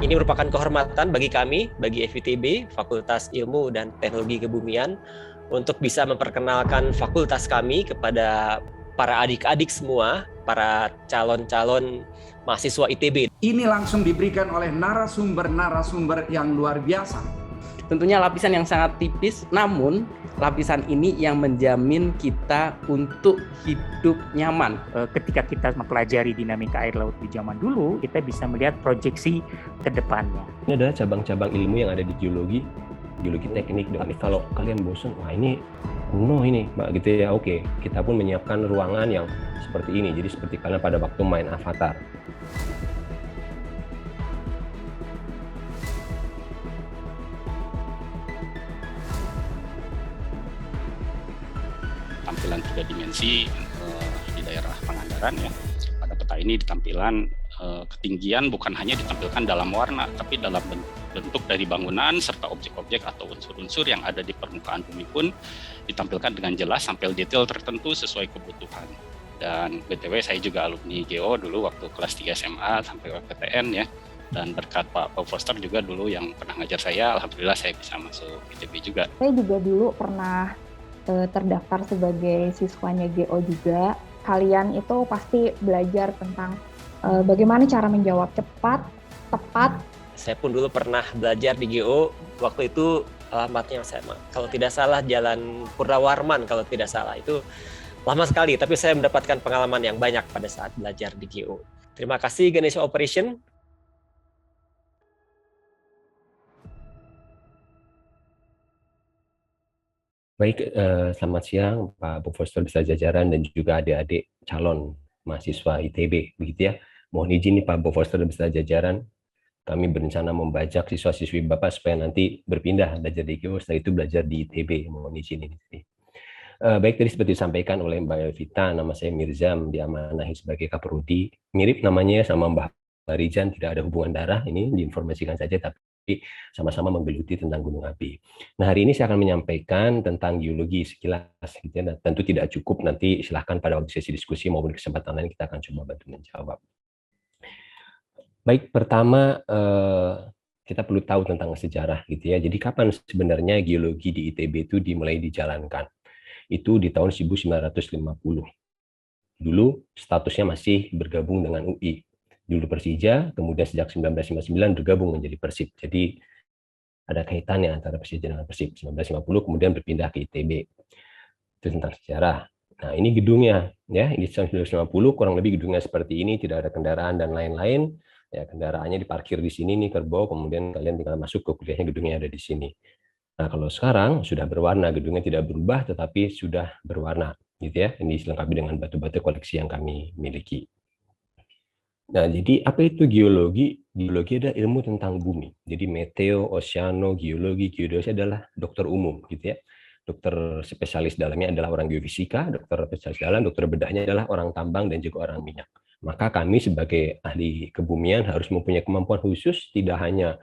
Ini merupakan kehormatan bagi kami, bagi FITB, Fakultas Ilmu dan Teknologi Kebumian, untuk bisa memperkenalkan fakultas kami kepada para adik-adik semua, para calon-calon mahasiswa ITB. Ini langsung diberikan oleh narasumber-narasumber yang luar biasa. Tentunya lapisan yang sangat tipis, namun lapisan ini yang menjamin kita untuk hidup nyaman. Ketika kita mempelajari dinamika air laut di zaman dulu, kita bisa melihat proyeksi ke depannya. Ini adalah cabang-cabang ilmu yang ada di geologi teknik. Kalau kalian bosan, wah ini kuno ini, Mbak, gitu ya. Oke, kita pun menyiapkan ruangan yang seperti ini. Jadi seperti kalian pada waktu main Avatar. Tampilan 3 dimensi di daerah Pangandaran ya. Pada peta ini ditampilan ketinggian bukan hanya ditampilkan dalam warna, tapi dalam bentuk dari bangunan serta objek-objek atau unsur-unsur yang ada di permukaan bumi pun ditampilkan dengan jelas sampai detail tertentu sesuai kebutuhan. Dan BTW saya juga alumni Geo dulu waktu kelas 3 SMA sampai PTN ya. Dan berkat Pak Foster juga dulu yang pernah ngajar saya, alhamdulillah saya bisa masuk ITB juga. Saya juga dulu pernah terdaftar sebagai siswanya GO juga. Kalian itu pasti belajar tentang bagaimana cara menjawab cepat, tepat. Saya pun dulu pernah belajar di GO, waktu itu alamatnya saya, kalau tidak salah Jalan Purnawarman, kalau tidak salah. Itu lama sekali, tapi saya mendapatkan pengalaman yang banyak pada saat belajar di GO. Terima kasih Ganesha Operation. Baik, selamat siang Pak Foster beserta jajaran dan juga adik-adik calon mahasiswa ITB, begitu ya. Mohon izin nih Pak Foster beserta jajaran, kami berencana membajak siswa-siswi Bapak supaya nanti berpindah belajar di GO, setelah itu belajar di ITB. Mohon izin ini. Baik, tadi seperti disampaikan oleh Mbak Elvita, nama saya Mirzam, diamanahi sebagai Kaprodi. Mirip namanya sama Mbak Rijan, tidak ada hubungan darah, ini diinformasikan saja, tapi sama-sama menggeluti tentang gunung api. Nah, hari ini saya akan menyampaikan tentang geologi sekilas, gitu ya. Tentu tidak cukup, nanti silahkan pada waktu sesi diskusi maupun kesempatan lain kita akan coba bantu menjawab. Baik, pertama kita perlu tahu tentang sejarah, gitu ya. Jadi kapan sebenarnya geologi di ITB itu dimulai dijalankan? Itu di tahun 1950. Dulu statusnya masih bergabung dengan UI. Dulu Persija, kemudian sejak 1959 bergabung menjadi Persib. Jadi ada kaitannya antara Persija dengan Persib. 1950 kemudian berpindah ke ITB. Itu tentang sejarah. Nah, ini gedungnya ya. Ini 1950 kurang lebih gedungnya seperti ini, tidak ada kendaraan dan lain-lain. Ya, kendaraannya diparkir di sini nih kerbau, kemudian kalian tinggal masuk ke kuliahnya, gedungnya ada di sini. Nah, kalau sekarang sudah berwarna, gedungnya tidak berubah tetapi sudah berwarna, gitu ya. Ini dilengkapi dengan batu-batu koleksi yang kami miliki. Nah, jadi apa itu geologi? Geologi adalah ilmu tentang bumi. Jadi meteo, oceano, geologi, geodesi adalah dokter umum, gitu ya. Dokter spesialis dalamnya adalah orang geofisika, dokter spesialis dalam, dokter bedahnya adalah orang tambang dan juga orang minyak. Maka kami sebagai ahli kebumian harus mempunyai kemampuan khusus, tidak hanya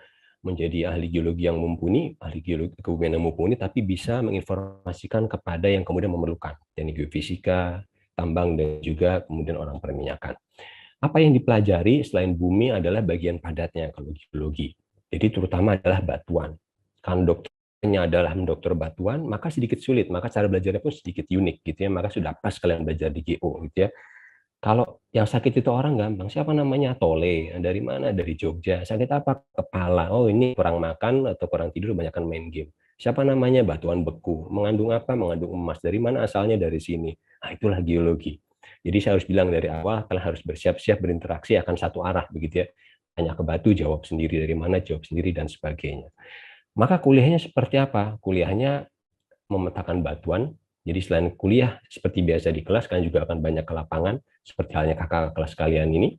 menjadi ahli geologi yang mumpuni, ahli geologi kebumian yang mumpuni, tapi bisa menginformasikan kepada yang kemudian memerlukan, yakni geofisika, tambang, dan juga kemudian orang perminyakan. Apa yang dipelajari selain bumi adalah bagian padatnya kalau geologi. Jadi terutama adalah batuan. Kan dokternya adalah mendokter batuan, maka sedikit sulit, maka cara belajarnya pun sedikit unik gitu ya. Maka sudah pas kalian belajar di GO gitu ya. Kalau yang sakit itu orang gampang, siapa namanya? Tole, dari mana? Dari Jogja. Sakit apa? Kepala. Oh, ini kurang makan atau kurang tidur, kebanyakan main game. Siapa namanya? Batuan beku. Mengandung apa? Mengandung emas. Dari mana asalnya? Dari sini. Nah, itulah geologi. Jadi saya harus bilang dari awal, kalian harus bersiap-siap berinteraksi akan satu arah, begitu ya. Tanya ke batu, jawab sendiri dari mana, jawab sendiri, dan sebagainya. Maka kuliahnya seperti apa? Kuliahnya memetakan batuan. Jadi selain kuliah seperti biasa di kelas, kalian juga akan banyak ke lapangan, seperti halnya kakak kelas kalian ini.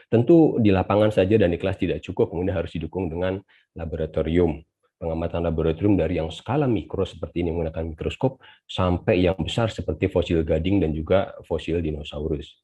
Tentu di lapangan saja dan di kelas tidak cukup, kemudian harus didukung dengan laboratorium. Pengamatan laboratorium dari yang skala mikro seperti ini menggunakan mikroskop sampai yang besar seperti fosil gading dan juga fosil dinosaurus.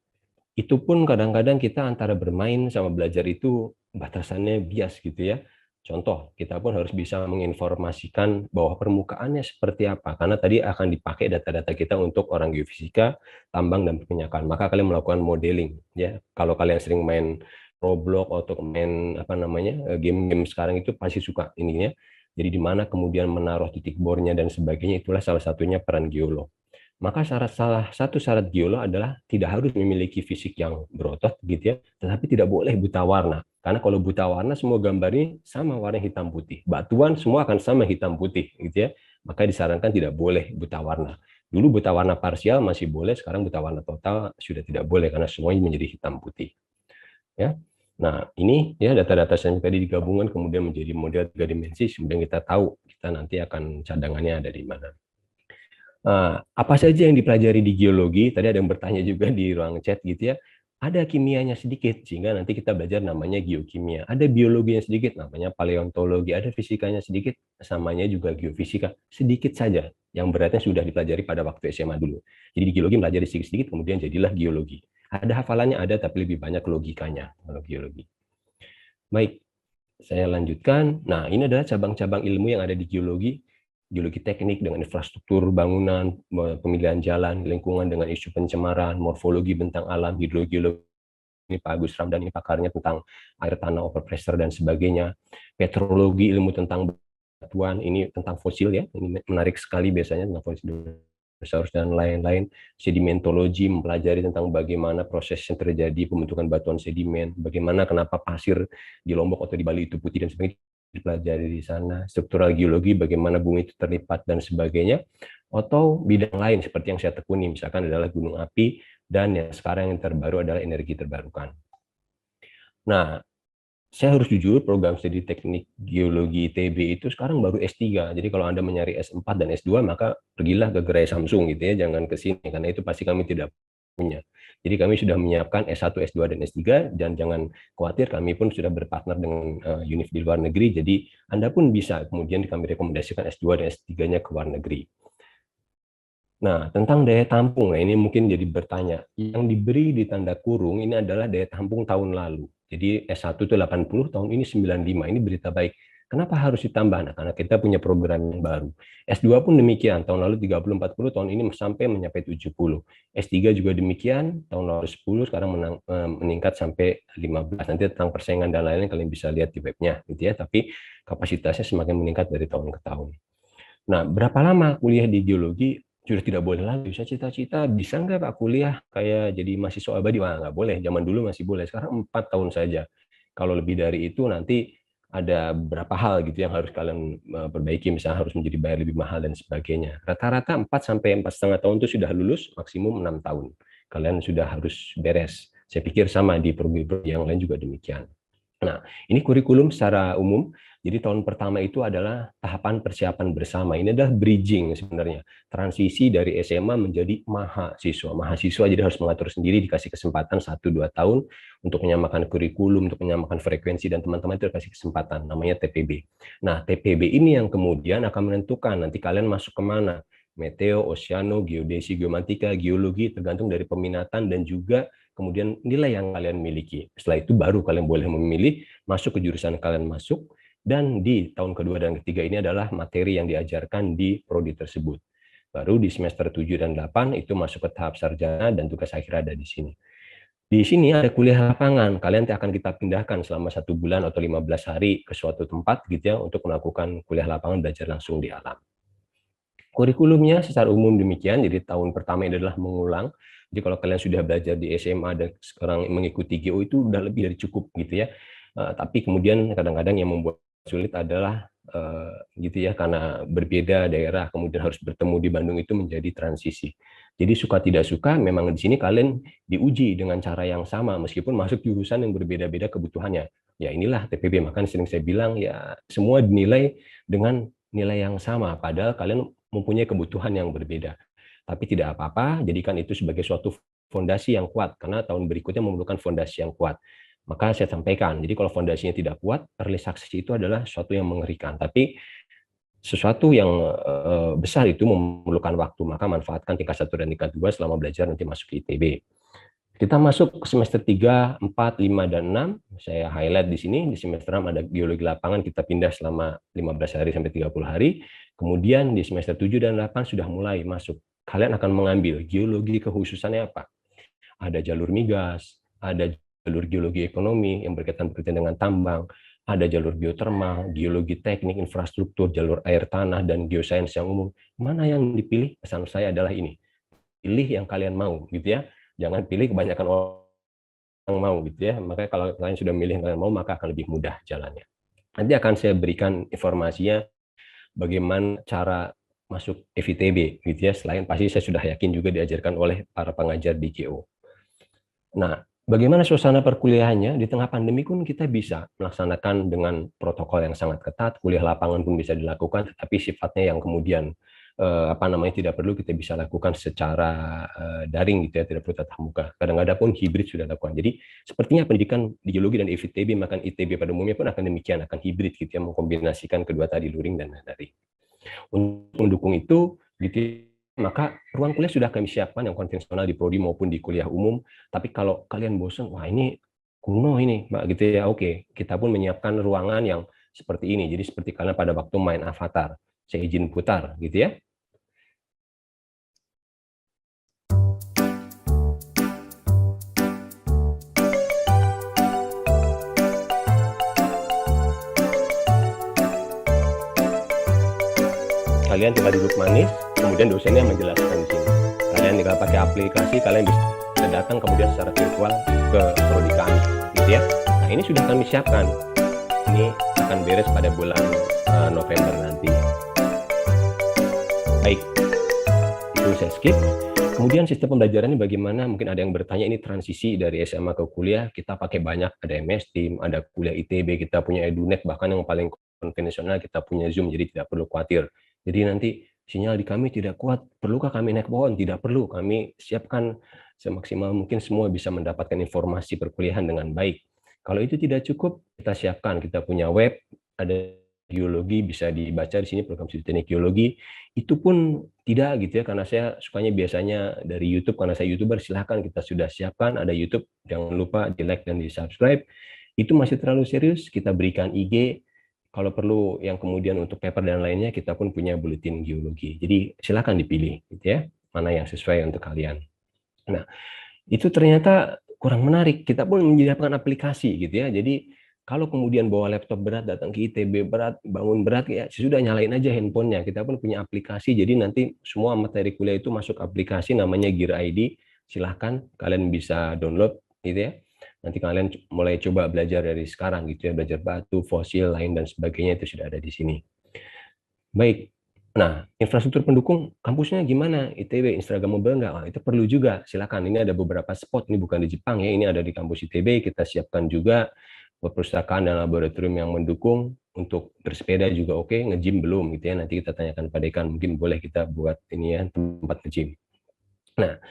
Itu pun kadang-kadang kita antara bermain sama belajar itu batasannya bias gitu ya. Contoh, kita pun harus bisa menginformasikan bahwa permukaannya seperti apa, karena tadi akan dipakai data-data kita untuk orang geofisika, tambang, dan perminyakan. Maka kalian melakukan modeling. Ya, kalau kalian sering main Roblox atau main apa namanya game-game sekarang itu pasti suka ininya. Jadi di mana kemudian menaruh titik bornya dan sebagainya, itulah salah satunya peran geolog. Maka salah satu syarat geolog adalah tidak harus memiliki fisik yang berotot gitu ya, tetapi tidak boleh buta warna. Karena kalau buta warna semua gambarnya sama warna hitam putih. Batuan semua akan sama hitam putih gitu ya. Maka disarankan tidak boleh buta warna. Dulu buta warna parsial masih boleh, sekarang buta warna total sudah tidak boleh karena semuanya menjadi hitam putih. Ya. Nah, ini ya data-data yang tadi digabungkan kemudian menjadi model 3 dimensi, kemudian kita tahu kita nanti akan cadangannya ada di mana. Apa saja yang dipelajari di geologi? Tadi ada yang bertanya juga di ruang chat gitu ya. Ada kimianya sedikit, sehingga nanti kita belajar namanya geokimia. Ada biologinya sedikit, namanya paleontologi. Ada fisikanya sedikit, namanya juga geofisika. Sedikit saja, yang beratnya sudah dipelajari pada waktu SMA dulu. Jadi di geologi pelajari sedikit-sedikit, kemudian jadilah geologi. Ada hafalannya, ada, tapi lebih banyak logikanya kalau geologi. Baik, saya lanjutkan. Nah, ini adalah cabang-cabang ilmu yang ada di geologi. Geologi teknik dengan infrastruktur bangunan, pemilihan jalan, lingkungan dengan isu pencemaran, morfologi bentang alam, hidrogeologi, ini Pak Agus Ramdan, ini pakarnya tentang air tanah, overpressure, dan sebagainya. Petrologi, ilmu tentang batuan, ini tentang fosil ya, ini menarik sekali biasanya tentang fosil dan lain-lain. Sedimentologi, mempelajari tentang bagaimana proses yang terjadi pembentukan batuan sedimen, bagaimana kenapa pasir di Lombok atau di Bali itu putih dan sebagainya, dipelajari di sana. Struktural geologi, bagaimana bumi itu terlipat dan sebagainya. Atau bidang lain seperti yang saya tekuni, misalkan adalah gunung api, dan yang sekarang yang terbaru adalah energi terbarukan. Nah, saya harus jujur, program studi teknik geologi ITB itu sekarang baru S3. Jadi kalau Anda mencari S4 dan S2, maka pergilah ke gerai Samsung gitu ya, jangan ke sini, karena itu pasti kami tidak punya. Jadi kami sudah menyiapkan S1, S2, dan S3, dan jangan khawatir, kami pun sudah berpartner dengan univ di luar negeri, jadi Anda pun bisa kemudian kami rekomendasikan S2 dan S3-nya ke luar negeri. Nah, tentang daya tampung, nah ini mungkin jadi bertanya. Yang diberi di tanda kurung ini adalah daya tampung tahun lalu. Jadi S1 itu 80, tahun ini 95, ini berita baik. Kenapa harus ditambah? Nah, karena kita punya program yang baru. S2 pun demikian, tahun lalu 30-40, tahun ini sampai mencapai 70. S3 juga demikian, tahun lalu 10, sekarang meningkat sampai 15. Nanti tentang persaingan dan lain-lain kalian bisa lihat di webnya, gitu ya. Tapi kapasitasnya semakin meningkat dari tahun ke tahun. Nah, berapa lama kuliah di geologi? Sudah tidak boleh lagi. Saya cita-cita, bisa nggak Pak kuliah kayak jadi mahasiswa abadi? Wah, nggak boleh. Zaman dulu masih boleh. Sekarang 4 tahun saja. Kalau lebih dari itu nanti ada beberapa hal gitu yang harus kalian perbaiki, misalnya harus menjadi bayar lebih mahal dan sebagainya. Rata-rata 4 sampai 4,5 tahun itu sudah lulus, maksimum 6 tahun. Kalian sudah harus beres. Saya pikir sama di prodi-prodi yang lain juga demikian. Nah, ini kurikulum secara umum. Jadi tahun pertama itu adalah tahapan persiapan bersama. Ini adalah bridging sebenarnya. Transisi dari SMA menjadi mahasiswa. Mahasiswa jadi harus mengatur sendiri, dikasih kesempatan 1-2 tahun untuk menyamakan kurikulum, untuk menyamakan frekuensi, dan teman-teman itu dikasih kesempatan, namanya TPB. Nah, TPB ini yang kemudian akan menentukan nanti kalian masuk kemana. Meteo, oceano, geodesi, geomatika, geologi, tergantung dari peminatan dan juga kemudian nilai yang kalian miliki. Setelah itu baru kalian boleh memilih masuk ke jurusan kalian masuk, dan di tahun kedua dan ketiga ini adalah materi yang diajarkan di prodi tersebut. Baru di semester 7 dan 8 itu masuk ke tahap sarjana dan tugas akhir ada di sini. Di sini ada kuliah lapangan, kalian akan kita pindahkan selama 1 bulan atau 15 hari ke suatu tempat gitu ya untuk melakukan kuliah lapangan, belajar langsung di alam. Kurikulumnya secara umum demikian, jadi tahun pertama ini adalah mengulang. Jadi kalau kalian sudah belajar di SMA dan sekarang mengikuti GO itu udah lebih dari cukup gitu ya. Tapi kemudian kadang-kadang yang membuat sulit adalah gitu ya, karena berbeda daerah kemudian harus bertemu di Bandung itu menjadi transisi. Jadi suka tidak suka memang di sini kalian diuji dengan cara yang sama meskipun masuk jurusan yang berbeda-beda kebutuhannya. Ya inilah TPB, makanya sering saya bilang ya semua dinilai dengan nilai yang sama padahal kalian mempunyai kebutuhan yang berbeda. Tapi tidak apa-apa, jadikan itu sebagai suatu fondasi yang kuat karena tahun berikutnya memerlukan fondasi yang kuat. Maka saya sampaikan, jadi kalau fondasinya tidak kuat, early success itu adalah sesuatu yang mengerikan. Tapi sesuatu yang besar itu memerlukan waktu, maka manfaatkan tingkat 1 dan tingkat 2 selama belajar nanti masuk ke ITB. Kita masuk ke semester 3, 4, 5, dan 6. Saya highlight di sini, di semester 6 ada geologi lapangan, kita pindah selama 15 hari sampai 30 hari. Kemudian di semester 7 dan 8 sudah mulai masuk. Kalian akan mengambil geologi kekhususannya apa? Ada jalur migas, ada jalur geologi ekonomi yang berkaitan dengan tambang, ada jalur geotermal, geologi teknik, infrastruktur, jalur air tanah, dan geosains yang umum. Mana yang dipilih? Pesan saya adalah ini. Pilih yang kalian mau, gitu ya. Jangan pilih kebanyakan orang mau, gitu ya. Makanya kalau kalian sudah milih yang kalian mau, maka akan lebih mudah jalannya. Nanti akan saya berikan informasinya bagaimana cara masuk FITB, gitu ya. Selain pasti saya sudah yakin juga diajarkan oleh para pengajar di GO. Nah, bagaimana suasana perkuliahannya? Di tengah pandemi pun kita bisa melaksanakan dengan protokol yang sangat ketat, kuliah lapangan pun bisa dilakukan, tetapi sifatnya yang kemudian tidak perlu kita bisa lakukan secara daring gitu ya, tidak perlu tatap muka. Kadang-kadang pun hibrid sudah dilakukan. Jadi sepertinya pendidikan di geologi dan FITB, maka ITB pada umumnya pun akan demikian, akan hibrid gitu ya, mengkombinasikan kedua tadi, luring dan daring. Untuk mendukung itu gitu, maka ruang kuliah sudah kami siapkan yang konvensional di prodi maupun di kuliah umum. Tapi kalau kalian bosan, wah ini kuno ini, Mbak, gitu ya. Oke, kita pun menyiapkan ruangan yang seperti ini. Jadi seperti kalian pada waktu main Avatar. Saya izin putar, gitu ya. Kalian tinggal duduk manis, kemudian dosennya menjelaskan di sini. Kalian tinggal pakai aplikasi, kalian bisa datang kemudian secara virtual ke prodi kami, gitu ya. Nah, ini sudah kami siapkan. Ini akan beres pada bulan November nanti. Baik, itu saya skip. Kemudian sistem pembelajarannya bagaimana? Mungkin ada yang bertanya, ini transisi dari SMA ke kuliah, kita pakai banyak, ada MS Team, ada kuliah ITB, kita punya EduNet, bahkan yang paling konvensional kita punya Zoom, jadi tidak perlu khawatir. Jadi nanti sinyal di kami tidak kuat, perlukah kami naik pohon? Tidak perlu, kami siapkan semaksimal mungkin semua bisa mendapatkan informasi perkuliahan dengan baik. Kalau itu tidak cukup, kita siapkan, kita punya web, ada geologi, bisa dibaca di sini program studi teknik geologi. Itu pun tidak gitu ya, karena saya sukanya biasanya dari YouTube, karena saya YouTuber, silahkan kita sudah siapkan, ada YouTube, jangan lupa di like dan di subscribe. Itu masih terlalu serius, kita berikan IG. Kalau perlu yang kemudian untuk paper dan lainnya, kita pun punya buletin geologi. Jadi silakan dipilih, gitu ya, mana yang sesuai untuk kalian. Nah, itu ternyata kurang menarik. Kita pun menyiapkan aplikasi, gitu ya. Jadi kalau kemudian bawa laptop berat, datang ke ITB berat, bangun berat, ya sudah nyalain aja handphonenya. Kita pun punya aplikasi. Jadi nanti semua materi kuliah itu masuk aplikasi namanya Gear ID. Silahkan kalian bisa download, gitu ya. Nanti kalian mulai coba belajar dari sekarang gitu ya, belajar batu, fosil, lain dan sebagainya itu sudah ada di sini. Baik, nah infrastruktur pendukung kampusnya gimana? ITB, Instagramable enggak? Nah, itu perlu juga, silakan. Ini ada beberapa spot, ini bukan di Jepang ya, ini ada di kampus ITB, kita siapkan juga perpustakaan dan laboratorium yang mendukung. Untuk bersepeda juga oke, nge-gym belum gitu ya, nanti kita tanyakan pada Dekan, mungkin boleh kita buat ini ya, tempat nge-gym. Nah,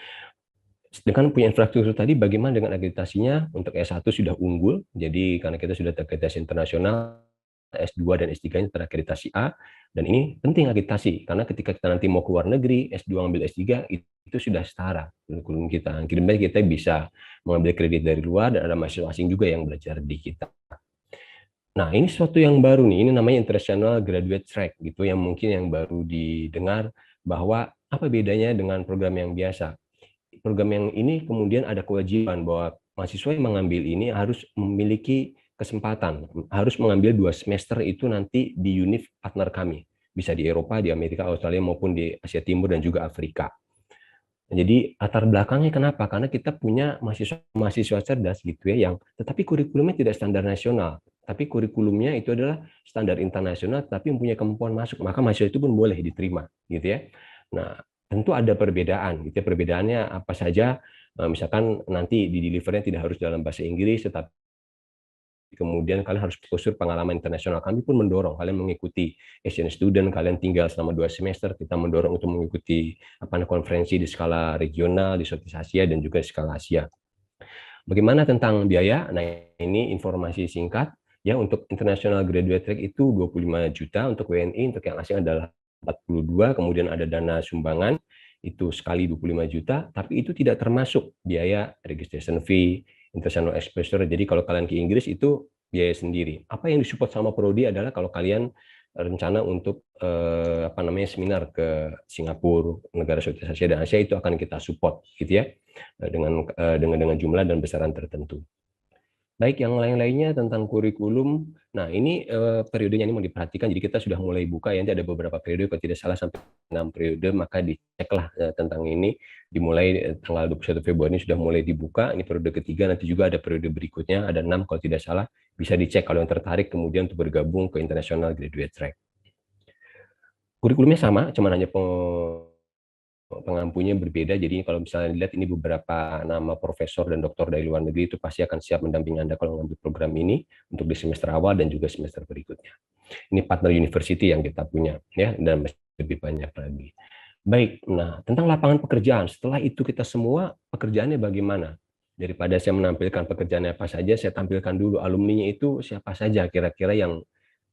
dengan punya infrastruktur tadi, bagaimana dengan akreditasinya? Untuk S1 sudah unggul, jadi karena kita sudah terakreditasi internasional, S2 dan S3-nya terakreditasi A, dan ini penting akreditasi, karena ketika kita nanti mau ke luar negeri, S2 ambil S3, itu sudah setara kurikulum kita. Akhirnya kita bisa mengambil kredit dari luar, dan ada mahasiswa asing juga yang belajar di kita. Nah, ini sesuatu yang baru nih, ini namanya International Graduate Track, gitu, yang mungkin yang baru didengar, bahwa apa bedanya dengan program yang biasa. Program yang ini kemudian ada kewajiban bahwa mahasiswa yang mengambil ini harus memiliki kesempatan, harus mengambil 2 semester itu nanti di univ partner kami, bisa di Eropa, di Amerika, Australia maupun di Asia Timur dan juga Afrika. Jadi latar belakangnya kenapa? Karena kita punya mahasiswa cerdas gitu ya, yang tetapi kurikulumnya tidak standar nasional, tapi kurikulumnya itu adalah standar internasional, tapi mempunyai kemampuan masuk, maka mahasiswa itu pun boleh diterima gitu ya. Nah, tentu ada perbedaan, gitu ya. Perbedaannya apa saja, misalkan nanti di delivery tidak harus dalam bahasa Inggris, tetapi kemudian kalian harus kusur pengalaman internasional. Kami pun mendorong kalian mengikuti Asian Student, kalian tinggal selama 2 semester, kita mendorong untuk mengikuti konferensi di skala regional, di Southeast Asia, dan juga di skala Asia. Bagaimana tentang biaya? Nah, ini informasi singkat. Ya, untuk International Graduate Track itu 25 juta, untuk WNI, untuk yang asing adalah 42, kemudian ada dana sumbangan, itu sekali 25 juta, tapi itu tidak termasuk biaya registration fee, international exposure. Jadi kalau kalian ke Inggris itu biaya sendiri. Apa yang disupport sama Prodi adalah kalau kalian rencana untuk seminar ke Singapura, negara Southeast Asia dan Asia, itu akan kita support gitu ya, dengan jumlah dan besaran tertentu. Baik, yang lain-lainnya tentang kurikulum. Nah, ini periodenya ini mau diperhatikan. Jadi kita sudah mulai buka ya. Nanti ada beberapa periode, kalau tidak salah sampai 6 periode, maka diceklah tentang ini. Dimulai tanggal 21 Februari ini sudah mulai dibuka. Ini periode ketiga, nanti juga ada periode berikutnya, ada 6 kalau tidak salah. Bisa dicek kalau yang tertarik kemudian untuk bergabung ke International Graduate Track. Kurikulumnya sama, cuma hanya pengampunya berbeda. Jadi kalau misalnya dilihat ini beberapa nama profesor dan doktor dari luar negeri, itu pasti akan siap mendampingi Anda kalau mengambil program ini untuk di semester awal dan juga semester berikutnya. Ini partner university yang kita punya ya, dan masih lebih banyak lagi. Baik, nah tentang lapangan pekerjaan, setelah itu kita semua pekerjaannya bagaimana? Daripada saya menampilkan pekerjaannya apa saja, saya tampilkan dulu alumninya itu siapa saja kira-kira yang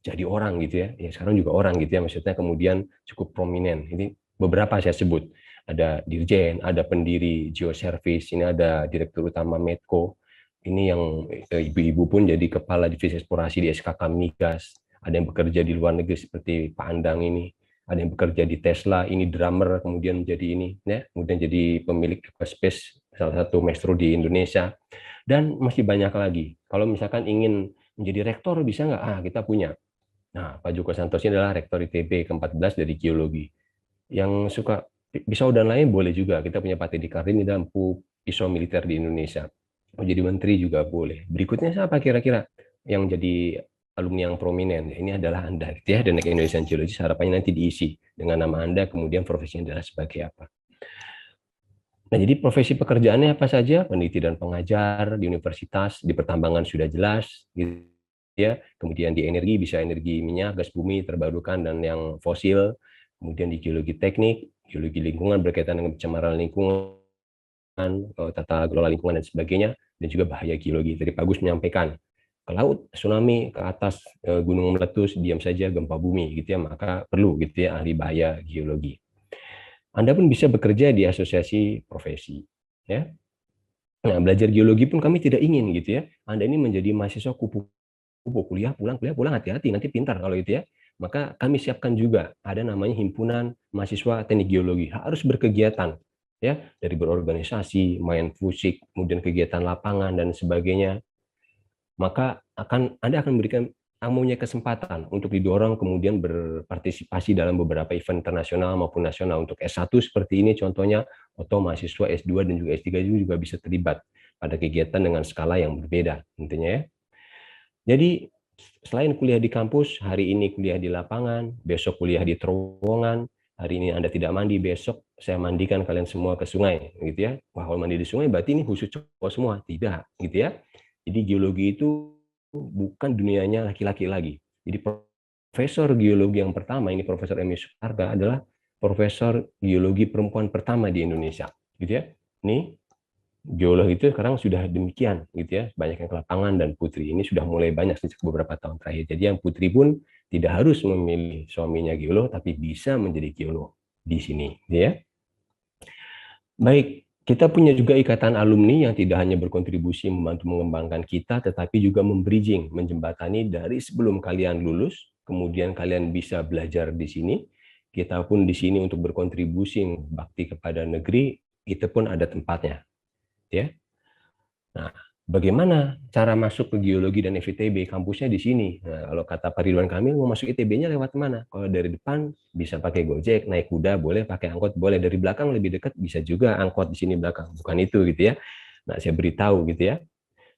jadi orang gitu ya. Ya sekarang juga orang gitu ya, maksudnya kemudian cukup prominent. Ini beberapa saya sebut. Ada dirjen, ada pendiri geoservice, ini ada direktur utama Medco, ini yang ibu-ibu pun jadi kepala divisi eksplorasi di SKK Migas, ada yang bekerja di luar negeri seperti Pak Andang ini, ada yang bekerja di Tesla, ini drummer kemudian menjadi ini, ya, kemudian jadi pemilik Space, salah satu maestro di Indonesia, dan masih banyak lagi. Kalau misalkan ingin menjadi rektor bisa nggak? Kita punya. Nah, Pak Joko Santoso ini adalah rektor ITB ke-14 dari geologi. Yang suka pisau dan lain boleh juga. Kita punya Pak Teddy Karim dalam pisau militer di Indonesia. Mau jadi menteri juga boleh. Berikutnya siapa kira-kira yang jadi alumni yang prominent? Ini adalah Anda, gitu ya. Dan Indonesian Geologist harapannya nanti diisi dengan nama Anda, kemudian profesinya adalah sebagai apa. Nah, jadi profesi pekerjaannya apa saja? Peneliti dan pengajar di universitas, di pertambangan sudah jelas, gitu ya. Kemudian di energi bisa energi minyak, gas bumi terbarukan dan yang fosil. Kemudian di geologi teknik, geologi lingkungan berkaitan dengan pencemaran lingkungan, tata kelola lingkungan dan sebagainya, dan juga bahaya geologi. Tadi Pak Agus menyampaikan ke laut, tsunami, ke atas gunung meletus, diam saja gempa bumi, gitu ya, maka perlu gitu ya ahli bahaya geologi. Anda pun bisa bekerja di asosiasi profesi, ya. Nah, belajar geologi pun kami tidak ingin gitu ya. Anda ini menjadi mahasiswa kupu-kupu, kuliah pulang, hati-hati nanti pintar kalau itu ya. Maka kami siapkan juga ada namanya himpunan mahasiswa teknik geologi, harus berkegiatan ya, dari berorganisasi, main musik, kemudian kegiatan lapangan dan sebagainya. Maka Anda akan memberikan mempunyai kesempatan untuk didorong kemudian berpartisipasi dalam beberapa event internasional maupun nasional. Untuk S1 seperti ini contohnya, atau mahasiswa S2 dan juga S3 juga bisa terlibat pada kegiatan dengan skala yang berbeda intinya ya. Jadi selain kuliah di kampus, hari ini kuliah di lapangan, besok kuliah di terowongan, hari ini Anda tidak mandi, besok saya mandikan kalian semua ke sungai gitu ya. Wah, kalau mandi di sungai berarti ini khusus cowok semua, tidak gitu ya. Jadi geologi itu bukan dunianya laki-laki lagi. Jadi profesor geologi yang pertama ini Profesor Emi Suparga adalah profesor geologi perempuan pertama di Indonesia, gitu ya. Ini geolog itu sekarang sudah demikian, gitu ya. Banyak yang ke lapangan dan putri ini sudah mulai banyak sejak beberapa tahun terakhir. Jadi yang putri pun tidak harus memilih suaminya geolog, tapi bisa menjadi geolog di sini, gitu ya. Baik. Kita punya juga ikatan alumni yang tidak hanya berkontribusi membantu mengembangkan kita, tetapi juga membridging, menjembatani dari sebelum kalian lulus, kemudian kalian bisa belajar di sini, kita pun di sini untuk berkontribusi bakti kepada negeri, itu pun ada tempatnya. Ya. Nah, bagaimana cara masuk ke geologi dan FITB? Kampusnya di sini. Nah, kalau kata Pak Ridwan Kamil, mau masuk ITB-nya lewat mana? Kalau dari depan bisa pakai Gojek, naik kuda boleh, pakai angkot boleh. Dari belakang lebih dekat bisa juga angkot di sini belakang. Bukan itu gitu ya. Nah, saya beritahu gitu ya.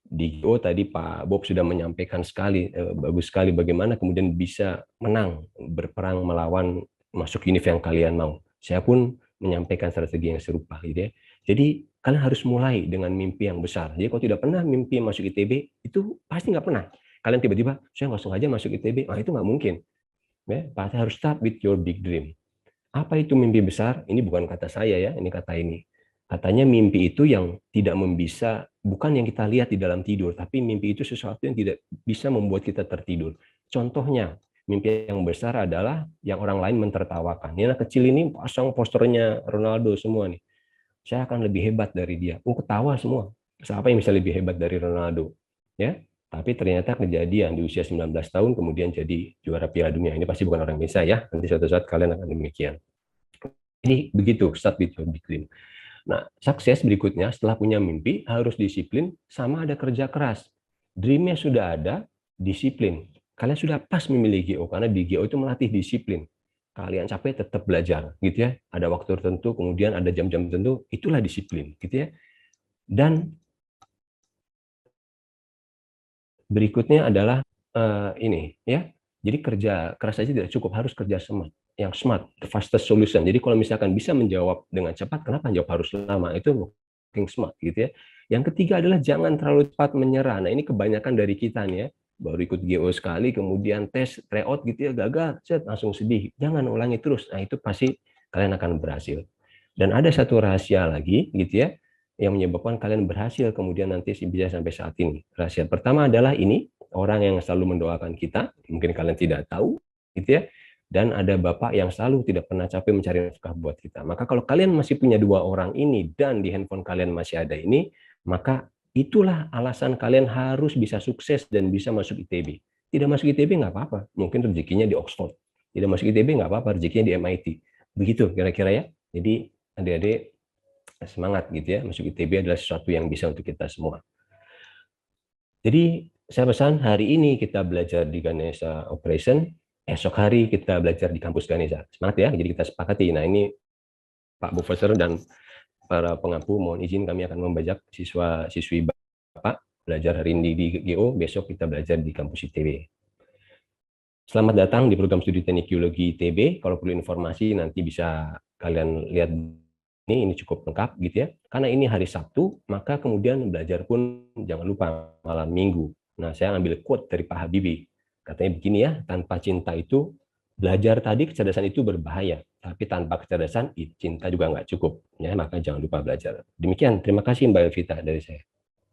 Di GO tadi Pak Bob sudah menyampaikan sekali, bagus sekali bagaimana kemudian bisa menang, berperang melawan masuk univ yang kalian mau. Saya pun menyampaikan strategi yang serupa gitu ya. Jadi kalian harus mulai dengan mimpi yang besar. Jadi kalau tidak pernah mimpi masuk ITB, itu pasti nggak pernah. Kalian tiba-tiba, saya nggak sengaja masuk ITB, itu nggak mungkin. Ya, pasti harus start with your big dream. Apa itu mimpi besar? Ini bukan kata saya ya, ini kata ini. Katanya mimpi itu yang tidak membisa, bukan yang kita lihat di dalam tidur, tapi mimpi itu sesuatu yang tidak bisa membuat kita tertidur. Contohnya, mimpi yang besar adalah yang orang lain mentertawakan. Ini anak kecil ini pasang posternya Ronaldo semua nih. Saya akan lebih hebat dari dia. Ketawa semua. Siapa yang bisa lebih hebat dari Ronaldo? Ya, tapi ternyata kejadian di usia 19 tahun kemudian jadi juara Piala Dunia. Ini pasti bukan orang Indonesia ya. Nanti suatu saat kalian akan demikian. Ini begitu, start with your big dream. Nah, sukses berikutnya setelah punya mimpi harus disiplin sama ada kerja keras. dream-nya sudah ada, disiplin. Kalian sudah pas memilih GO, karena di GO itu melatih disiplin. Kalian capek tetap belajar, gitu ya. Ada waktu tertentu, kemudian ada jam-jam tertentu, itulah disiplin, gitu ya. Dan berikutnya adalah ini, ya. Jadi kerja keras saja tidak cukup, harus kerja smart. Yang smart, the fastest solution. Jadi kalau misalkan bisa menjawab dengan cepat, kenapa jawab harus lama? Itu working smart, gitu ya. Yang ketiga adalah jangan terlalu cepat menyerah. Nah, ini kebanyakan dari kita nih ya. Baru ikut GO sekali, kemudian tes, tryout gitu ya, gagal, langsung sedih. Jangan ulangi terus. Nah, itu pasti kalian akan berhasil. Dan ada satu rahasia lagi, gitu ya, yang menyebabkan kalian berhasil kemudian nanti bisa sampai saat ini. Rahasia pertama adalah ini, orang yang selalu mendoakan kita, mungkin kalian tidak tahu, gitu ya. Dan ada Bapak yang selalu tidak pernah capek mencari nafkah buat kita. Maka kalau kalian masih punya dua orang ini dan di handphone kalian masih ada ini, maka itulah alasan kalian harus bisa sukses dan bisa masuk ITB. Tidak masuk ITB nggak apa-apa, mungkin rezekinya di Oxford. Tidak masuk ITB nggak apa-apa, rezekinya di MIT. Begitu kira-kira ya. Jadi adik-adik semangat gitu ya, masuk ITB adalah sesuatu yang bisa untuk kita semua. Jadi saya pesan hari ini kita belajar di Ganesha Operation, esok hari kita belajar di kampus Ganesha. Semangat ya, jadi kita sepakati. Nah ini Pak Profesor dan para pengampu, mohon izin kami akan membajak siswa-siswi Bapak belajar hari ini di GO, besok kita belajar di kampus ITB. Selamat datang di program studi teknik geologi ITB. Kalau perlu informasi nanti bisa kalian lihat ini cukup lengkap gitu ya. Karena ini hari Sabtu, maka kemudian belajar pun jangan lupa malam Minggu. Nah, saya ambil quote dari Pak Habibie. Katanya begini ya, tanpa cinta itu belajar tadi kecerdasan itu berbahaya, tapi tanpa kecerdasan cinta juga nggak cukup. Ya, maka jangan lupa belajar. Demikian, terima kasih Mbak Evita dari saya.